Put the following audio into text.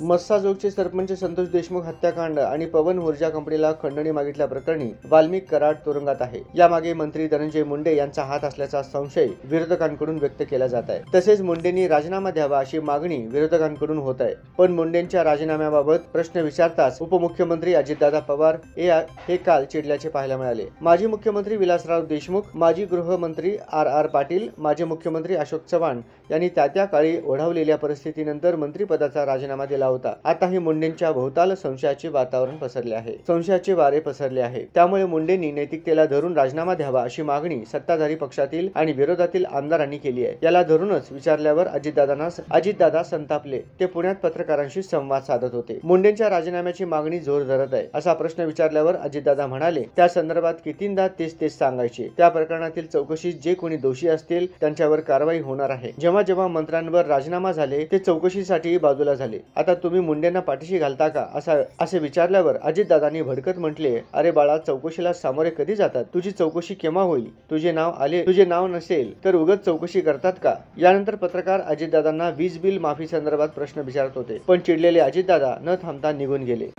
मस्साजोगचे सरपंच संतोष देशमुख हत्याकांड आणि पवन ऊर्जा कंपनीला खंडणी मागितल्या प्रकरणी वाल्मिक कराड तुरुंगात आहे। यामागे मंत्री धनंजय मुंडे यांचा हात असल्याचा संशय विरोधकांकडून व्यक्त केला जात आहे। तसेच मुंडेंनी राजीनामा द्यावा अशी मागणी विरोधकांकडून होत आहे। पण मुंडेंच्या राजीनाम्याबाबत प्रश्न विचारताच उपमुख्यमंत्री अजितदादा पवार हे काल चिडल्याचे पाहायला मिळाले। माजी मुख्यमंत्री विलासराव देशमुख, माजी गृहमंत्री आर पाटील, माजी मुख्यमंत्री अशोक चव्हाण यांनी त्या काळी ओढावलेल्या परिस्थितीनंतर मंत्रिपदाचा राजीनामा दिला होता। आता ही मुंडेंच्या भोवताल संशयाचे वारे पसरले आहे। त्यामुळे मुंडेंनी नैतिकतेला धरून राजीनामा द्यावा अशी मागणी सत्ताधारी पक्षातील आणि विरोधातील आमदारांनी केली आहे। याला धरूनच विचारल्यावर अजितदादा संतापले। ते पुण्यात पत्रकारांशी संवाद साधत होते। मुंडेंच्या राजीनाम्याची मागणी जोर धरत आहे असा प्रश्न विचारल्यावर अजितदादा म्हणाले, त्या संदर्भात कितींदा तेच सांगायचे। त्या प्रकरणातील चौकशीत जे कोणी दोषी असतील त्यांच्यावर कारवाई होणार आहे। जेव्हा मंत्र्यांवर राजीनामा झाले ते चौकशीसाठी बाजूला झाले। आता तुम्ही मुंडेंना पाठीशी घालता का असे विचारल्यावर अजितदादांनी भडकत म्हटले, अरे बाळा, चौकशीला सामोरे कधी जातात? तुझी चौकशी केव्हा होईल? तुझे नाव नसेल तर उगाच चौकशी करतात का? यानंतर पत्रकार अजितदादांना वीज बिल माफी संदर्भात प्रश्न विचारत होते, पण चिडलेले अजितदादा न थांबता निघून गेले।